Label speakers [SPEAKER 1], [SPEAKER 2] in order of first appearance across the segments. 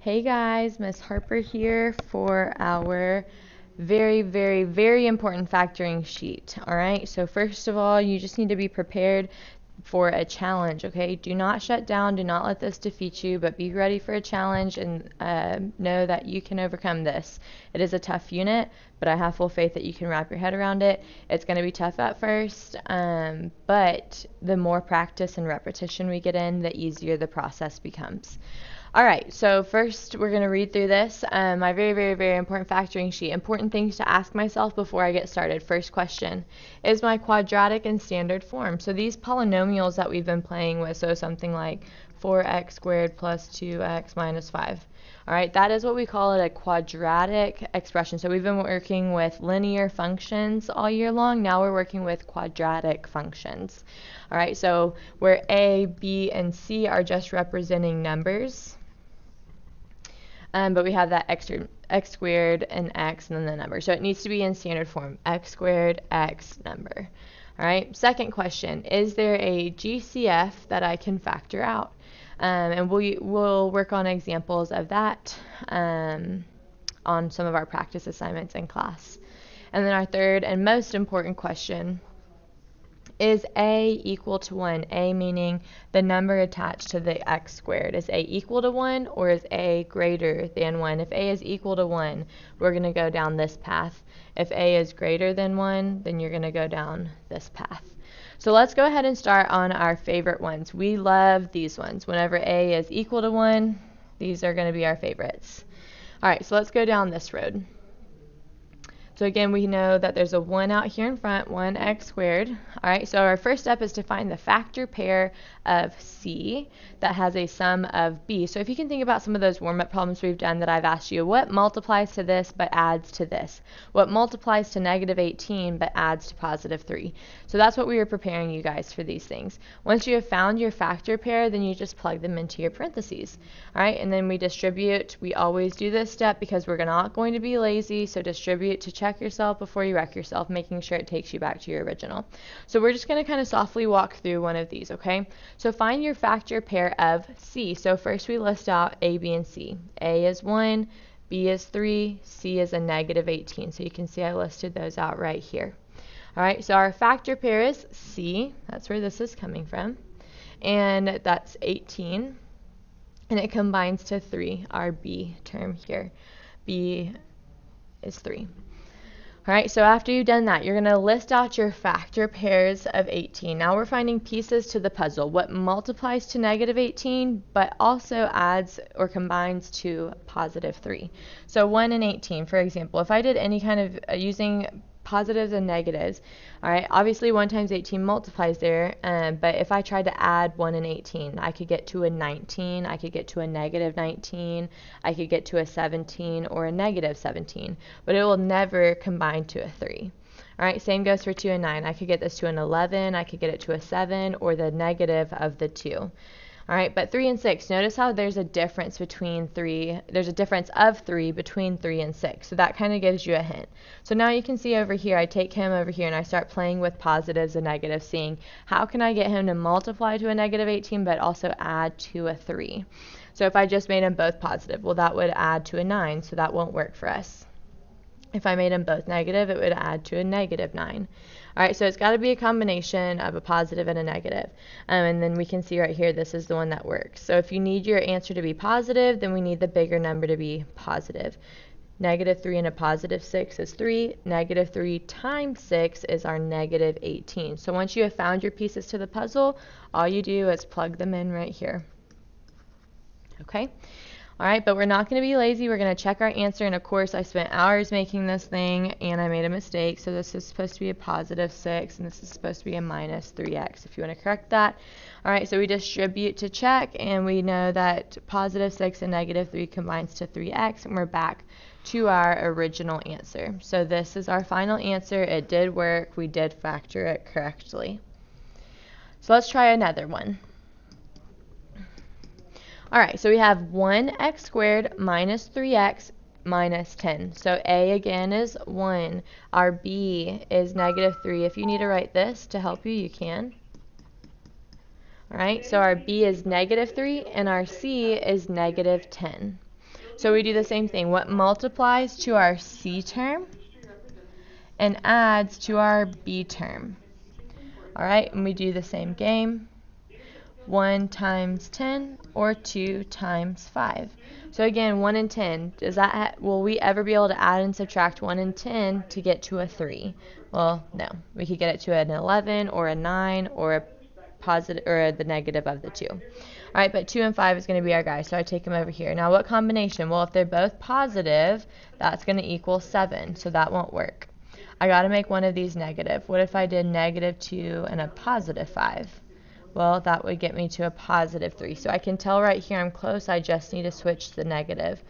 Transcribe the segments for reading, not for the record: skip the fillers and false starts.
[SPEAKER 1] Hey guys, Miss Harper here for our very, very, very important factoring sheet. All right, so first of all, you just need to be prepared for a challenge, okay? Do not shut down, do not let this defeat you, but be ready for a challenge and know that you can overcome this. It is a tough unit, but I have full faith that you can wrap your head around it. It's going to be tough at first, but the more practice and repetition we get in, the easier the process becomes. All right, so first we're going to read through this, my very, very, very important factoring sheet. Important things to ask myself before I get started. First question, is my quadratic in standard form? So these polynomials that we've been playing with, so something like 4x squared plus 2x minus 5. All right, that is what we call it, a quadratic expression. So we've been working with linear functions all year long. Now we're working with quadratic functions. All right, so where a, b, and c are just representing numbers. But we have that x squared and x and then the number. So it needs to be in standard form, x squared, x number. All right, second question, is there a GCF that I can factor out? And we'll work on examples of that on some of our practice assignments in class. And then our third and most important question, is a equal to 1? A meaning the number attached to the x squared. Is a equal to 1 or is a greater than 1? If a is equal to 1, we're going to go down this path. If a is greater than 1, then you're going to go down this path. So let's go ahead and start on our favorite ones. We love these ones. Whenever a is equal to 1, these are going to be our favorites. All right, so let's go down this road. So again, we know that there's a 1 out here in front, 1x squared. All right, so our first step is to find the factor pair of c that has a sum of b. So if you can think about some of those warm-up problems we've done that I've asked you, what multiplies to this but adds to this? What multiplies to negative 18 but adds to positive 3? So that's what we were preparing you guys for these things. Once you have found your factor pair, then you just plug them into your parentheses. All right, and then we distribute. We always do this step because we're not going to be lazy, so distribute to check yourself before you wreck yourself, making sure it takes you back to your original. So we're just going to kind of softly walk through one of these, okay? So find your factor pair of c. So first we list out a, b, and c. A is 1, b is 3, c is a negative 18. So you can see I listed those out right here. All right, so our factor pair is c. That's where this is coming from. And that's 18. And it combines to 3, our b term here. b is 3. All right, so after you've done that, you're going to list out your factor pairs of 18. Now we're finding pieces to the puzzle. What multiplies to negative 18, but also adds or combines to positive 3. So 1 and 18, for example, if I did any kind of using positives and negatives, all right, obviously 1 times 18 multiplies there, but if I tried to add 1 and 18, I could get to a 19, I could get to a negative 19, I could get to a 17 or a negative 17, but it will never combine to a 3. All right, same goes for 2 and 9. I could get this to an 11, I could get it to a 7, or the negative of the 2. All right, but 3 and 6, notice how there's a difference between 3, there's a difference of 3 between 3 and 6, so that kind of gives you a hint. So now you can see over here, I take him over here and I start playing with positives and negatives, seeing how can I get him to multiply to a negative 18 but also add to a 3. So if I just made them both positive, well that would add to a 9, so that won't work for us. If I made them both negative, it would add to a negative 9. All right, so it's got to be a combination of a positive and a negative. And then we can see right here, this is the one that works. So if you need your answer to be positive, then we need the bigger number to be positive. Negative 3 and a positive 6 is 3. Negative 3 times 6 is our negative 18. So once you have found your pieces to the puzzle, all you do is plug them in right here. Okay? All right, but we're not going to be lazy. We're going to check our answer. And of course, I spent hours making this thing and I made a mistake. So this is supposed to be a positive 6 and this is supposed to be a minus 3x if you want to correct that. All right, so we distribute to check and we know that positive 6 and negative 3 combines to 3x and we're back to our original answer. So this is our final answer. It did work. We did factor it correctly. So let's try another one. All right, so we have 1x squared minus 3x minus 10. So a again is 1. Our b is negative 3. If you need to write this to help you, you can. All right, so our b is negative 3 and our c is negative 10. So we do the same thing. What multiplies to our C term and adds to our B term. All right, and we do the same game. 1 times 10 or 2 times 5. So again, 1 and 10, will we ever be able to add and subtract 1 and 10 to get to a 3? Well, no. We could get it to an 11 or a 9 or a positive or the negative of the 2. All right, but 2 and 5 is going to be our guys, so I take them over here. Now, what combination? Well, if they're both positive, that's going to equal 7, so that won't work. I got to make one of these negative. What if I did negative 2 and a positive 5? Well, that would get me to a positive 3. So I can tell right here I'm close. I just need to switch the negative.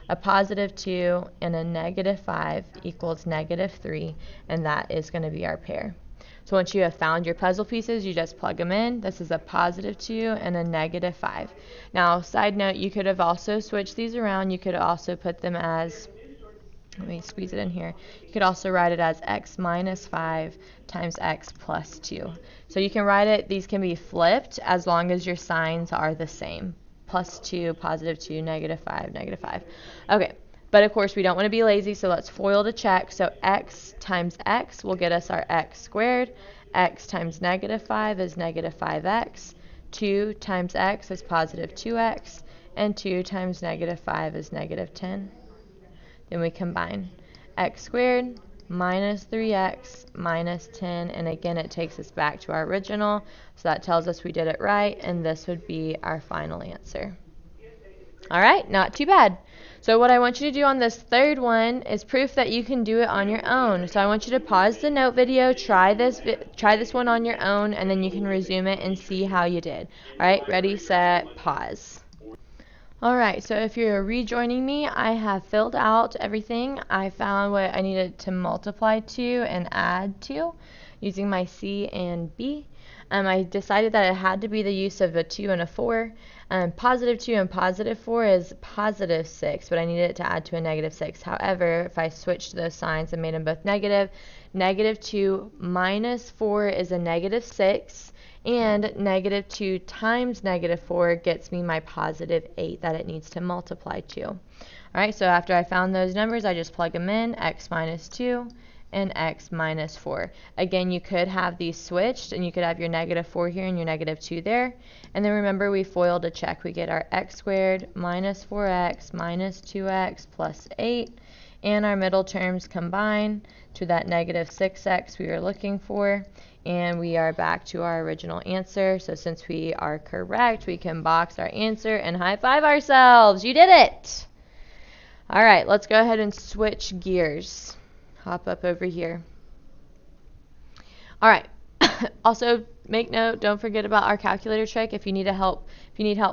[SPEAKER 1] A positive 2 and a negative 5 equals negative 3, and that is going to be our pair. So once you have found your puzzle pieces, you just plug them in. This is a positive 2 and a negative 5. Now, side note, you could have also switched these around. You could also put them as, let me squeeze it in here. You could also write it as x minus 5 times x plus 2. So you can write it, these can be flipped as long as your signs are the same. Plus 2, positive 2, negative 5, negative 5. Okay, but of course we don't want to be lazy, so let's FOIL to check. So x times x will get us our x squared. X times negative 5 is negative 5x. 2 times x is positive 2x. And 2 times negative 5 is negative 10. Then we combine x squared minus 3x minus 10, and again it takes us back to our original, so that tells us we did it right, and this would be our final answer. All right, not too bad. So what I want you to do on this third one is proof that you can do it on your own. So I want you to pause the note video, try this one on your own, and then you can resume it and see how you did. All right, ready, set, pause. Alright, so if you're rejoining me, I have filled out everything. I found what I needed to multiply to and add to using my C and B. I decided that it had to be the use of a 2 and a 4. Positive 2 and positive 4 is positive 6, but I needed it to add to a negative 6. However, if I switched those signs and made them both negative, negative 2 minus 4 is a negative 6. And negative 2 times negative 4 gets me my positive 8 that it needs to multiply to. All right, so after I found those numbers, I just plug them in, x minus 2 and x minus 4. Again, you could have these switched, and you could have your negative 4 here and your negative 2 there. And then remember, we FOIL to check. We get our x squared minus 4x minus 2x plus 8. And our middle terms combine to that negative 6x we were looking for. And we are back to our original answer. So since we are correct, we can box our answer and high five ourselves. You did it! All right, let's go ahead and switch gears. Hop up over here. All right. Also, make note, don't forget about our calculator trick. If you need help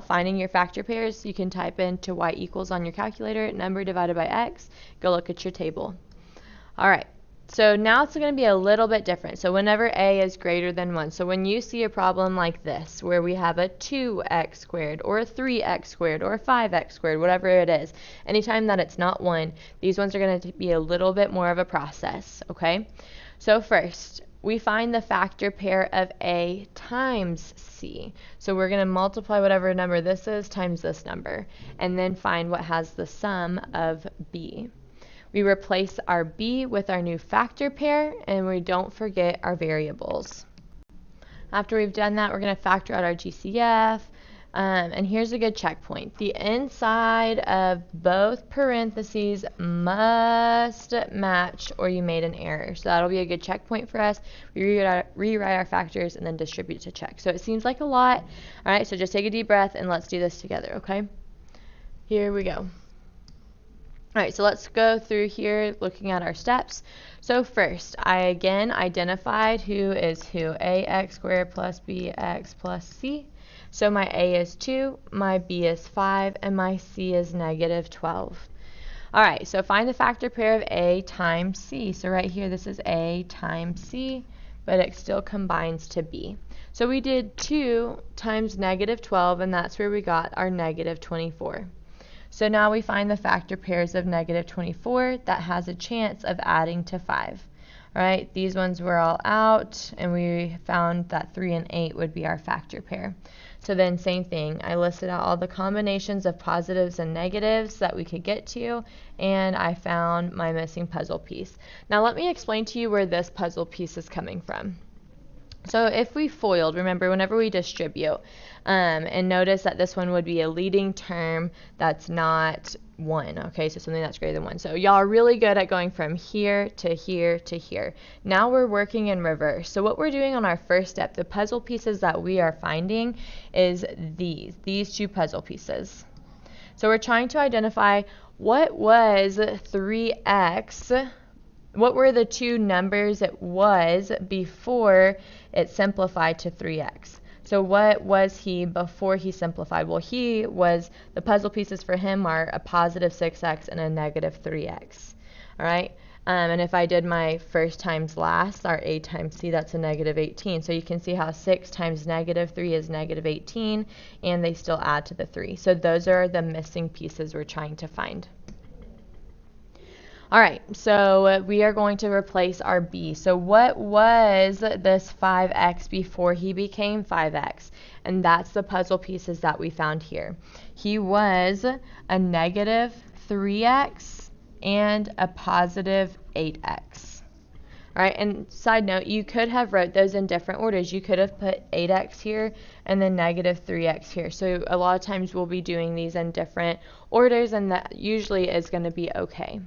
[SPEAKER 1] finding your factor pairs, you can type into y equals on your calculator, number divided by x. Go look at your table. All right. So now it's going to be a little bit different. So whenever a is greater than 1, so when you see a problem like this, where we have a 2x squared or a 3x squared or a 5x squared, whatever it is, anytime that it's not 1, these ones are going to be a little bit more of a process, okay? So first, we find the factor pair of a times c. So we're going to multiply whatever number this is times this number, and then find what has the sum of b. We replace our b with our new factor pair, and we don't forget our variables. After we've done that, we're going to factor out our GCF, and here's a good checkpoint. The inside of both parentheses must match or you made an error. So that'll be a good checkpoint for us. We rewrite our factors and then distribute to check. So it seems like a lot. All right, so just take a deep breath and let's do this together, okay? Here we go. All right, so let's go through here looking at our steps. So first, I again identified who is who, ax squared plus bx plus c. So my a is 2, my b is 5, and my c is negative 12. All right, so find the factor pair of a times c. So right here, this is a times c, but it still combines to b. So we did 2 times negative 12, and that's where we got our negative 24. So now we find the factor pairs of negative 24 that has a chance of adding to 5. All right, these ones were all out, and we found that 3 and 8 would be our factor pair. So then same thing, I listed out all the combinations of positives and negatives that we could get to, and I found my missing puzzle piece. Now let me explain to you where this puzzle piece is coming from. So if we FOILed, remember whenever we distribute, and notice that this one would be a leading term that's not 1, okay, so something that's greater than 1. So y'all are really good at going from here to here to here. Now we're working in reverse. So what we're doing on our first step, the puzzle pieces that we are finding is these 2 puzzle pieces. So we're trying to identify what was 3x, what were the 2 numbers it was before it simplified to 3x. So what was he before he simplified? Well, he was, the puzzle pieces for him are a positive 6x and a negative 3x. All right? And if I did my first times last, our a times c, that's a negative 18. So you can see how 6 times negative 3 is negative 18, and they still add to the 3. So those are the missing pieces we're trying to find. All right, so we are going to replace our b. So what was this 5x before he became 5x? And that's the puzzle pieces that we found here. He was a negative 3x and a positive 8x. All right, and side note, you could have wrote those in different orders. You could have put 8x here and then negative 3x here. So a lot of times we'll be doing these in different orders, and that usually is going to be okay.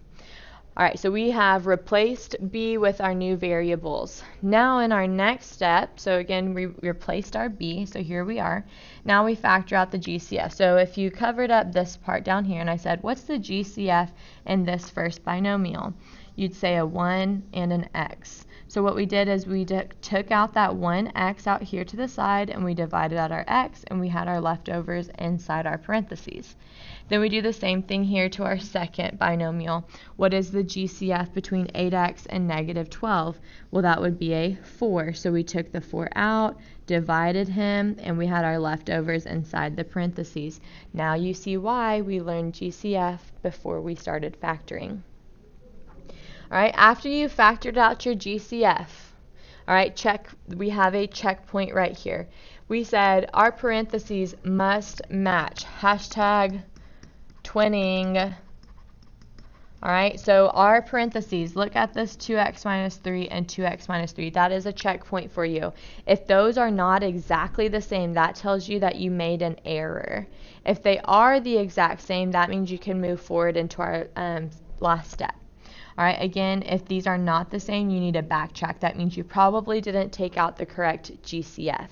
[SPEAKER 1] All right, so we have replaced b with our new variables. Now in our next step, so again, we replaced our b, so here we are. Now we factor out the GCF. So if you covered up this part down here and I said, what's the GCF in this first binomial? You'd say a 1 and an x. So what we did is we took out that 1x out here to the side, and we divided out our x, and we had our leftovers inside our parentheses. Then we do the same thing here to our second binomial. What is the GCF between 8x and negative 12? Well, that would be a 4. So we took the 4 out, divided him, and we had our leftovers inside the parentheses. Now you see why we learned GCF before we started factoring. All right, after you factored out your GCF, all right, check, we have a checkpoint right here. We said our parentheses must match. Hashtag twinning. All right, so our parentheses, look at this 2x minus 3 and 2x minus 3. That is a checkpoint for you. If those are not exactly the same, that tells you that you made an error. If they are the exact same, that means you can move forward into our last step. All right, again, if these are not the same, you need to backtrack. That means you probably didn't take out the correct GCF.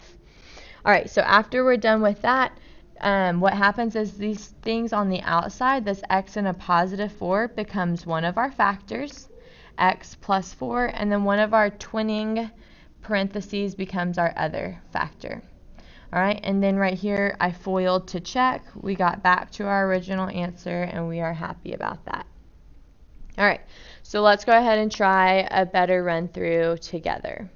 [SPEAKER 1] All right, so after we're done with that, what happens is these things on the outside, this x and a positive 4 becomes one of our factors, x plus 4, and then one of our twinning parentheses becomes our other factor. All right, and then right here, I FOILed to check. We got back to our original answer, and we are happy about that. All right, so let's go ahead and try a better run through together.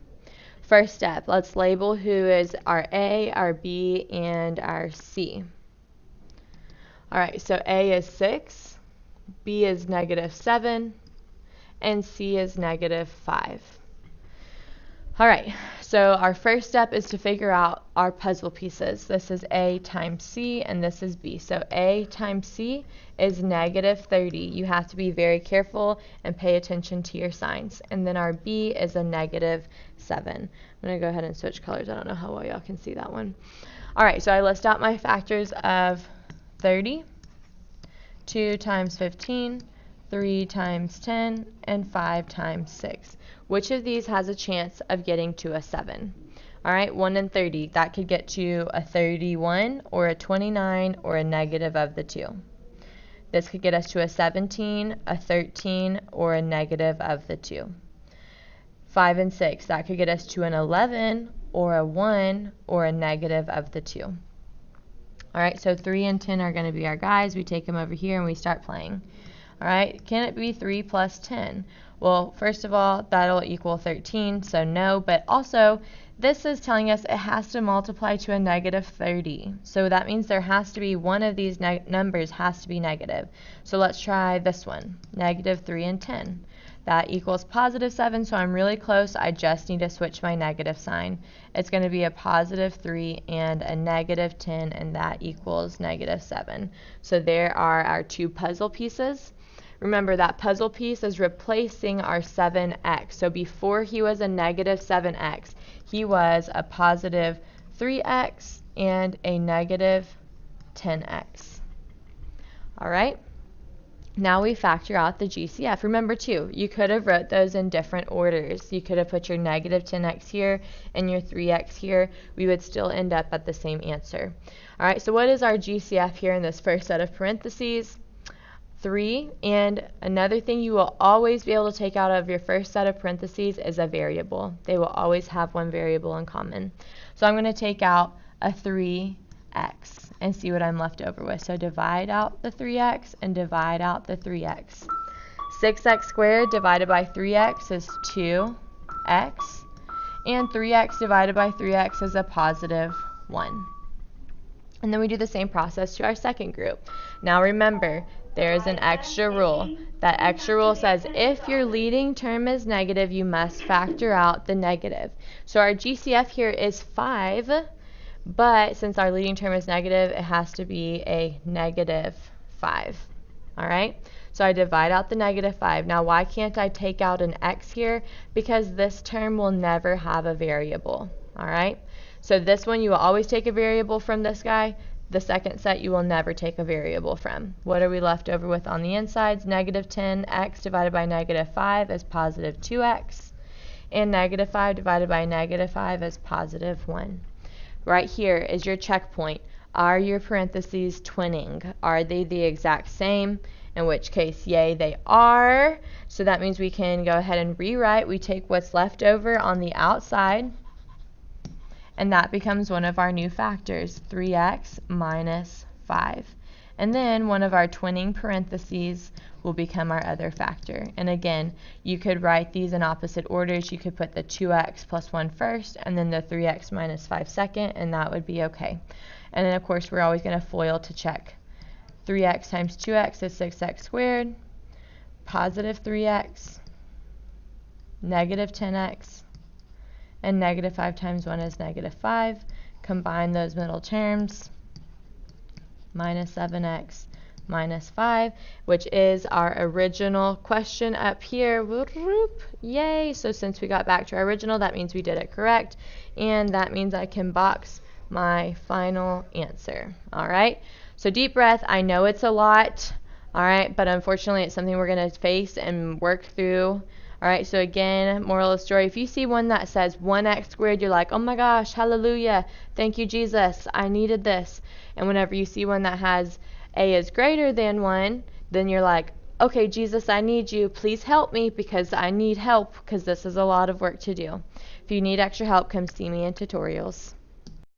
[SPEAKER 1] First step, let's label who is our A, our B, and our C. All right, so A is 6, B is negative 7, and C is negative 5. All right, so our first step is to figure out our puzzle pieces. This is A times C, and this is B. So A times C is negative 30. You have to be very careful and pay attention to your signs. And then our B is a negative 7. I'm going to go ahead and switch colors. I don't know how well y'all can see that one. All right, so I list out my factors of 30, 2 times 15, 3 times 10, and 5 times 6. Which of these has a chance of getting to a 7? All right, 1 and 30. That could get you a 31 or a 29 or a negative of the 2. This could get us to a 17, a 13, or a negative of the 2. 5 and 6. That could get us to an 11 or a 1 or a negative of the 2. All right, so 3 and 10 are going to be our guys. We take them over here and we start playing. All right, can it be 3 plus 10? Well, first of all, that'll equal 13, so no, but also this is telling us it has to multiply to a negative 30. So that means there has to be one of these numbers has to be negative. So let's try this one, negative 3 and 10. That equals positive 7, so I'm really close. I just need to switch my negative sign. It's going to be a positive 3 and a negative 10, and that equals negative 7. So there are our two puzzle pieces. Remember, that puzzle piece is replacing our 7x. So before he was a negative 7x, he was a positive 3x and a negative 10x. All right? Now we factor out the GCF. Remember too, you could have wrote those in different orders. You could have put your negative 10x here and your 3x here. We would still end up at the same answer. All right, so what is our GCF here in this first set of parentheses? 3, and another thing you will always be able to take out of your first set of parentheses is a variable. They will always have one variable in common. So I'm going to take out a 3x and see what I'm left over with. So divide out the 3x and divide out the 3x. 6x squared divided by 3x is 2x, and 3x divided by 3x is a positive 1. And then we do the same process to our second group. Now remember, there is an extra rule. That extra rule says if your leading term is negative, you must factor out the negative. So our GCF here is 5, but since our leading term is negative, it has to be a negative 5. All right? So I divide out the negative 5. Now why can't I take out an x here? Because this term will never have a variable. All right? So this one you will always take a variable from this guy. The second set you will never take a variable from. What are we left over with on the insides? Negative 10x divided by negative 5 is positive 2x. And negative 5 divided by negative 5 is positive 1. Right here is your checkpoint. Are your parentheses twinning? Are they the exact same? In which case, yay, they are. So that means we can go ahead and rewrite. We take what's left over on the outside, and that becomes one of our new factors, 3x minus 5. And then one of our twinning parentheses will become our other factor. And again, you could write these in opposite orders. You could put the 2x plus 1 first, and then the 3x minus 5 second, and that would be okay. And then, of course, we're always going to FOIL to check. 3x times 2x is 6x squared, positive 3x, negative 10x, and negative 5 times 1 is negative 5. Combine those middle terms, minus 7x minus 5, which is our original question up here. Whoop, yay! So since we got back to our original, that means we did it correct, and that means I can box my final answer. All right, so deep breath. I know it's a lot, all right, but unfortunately it's something we're going to face and work through. All right, so again, moral of the story, if you see one that says 1x squared, you're like, oh my gosh, hallelujah, thank you, Jesus, I needed this. And whenever you see one that has a is greater than 1, then you're like, okay, Jesus, I need you. Please help me because I need help because this is a lot of work to do. If you need extra help, come see me in tutorials.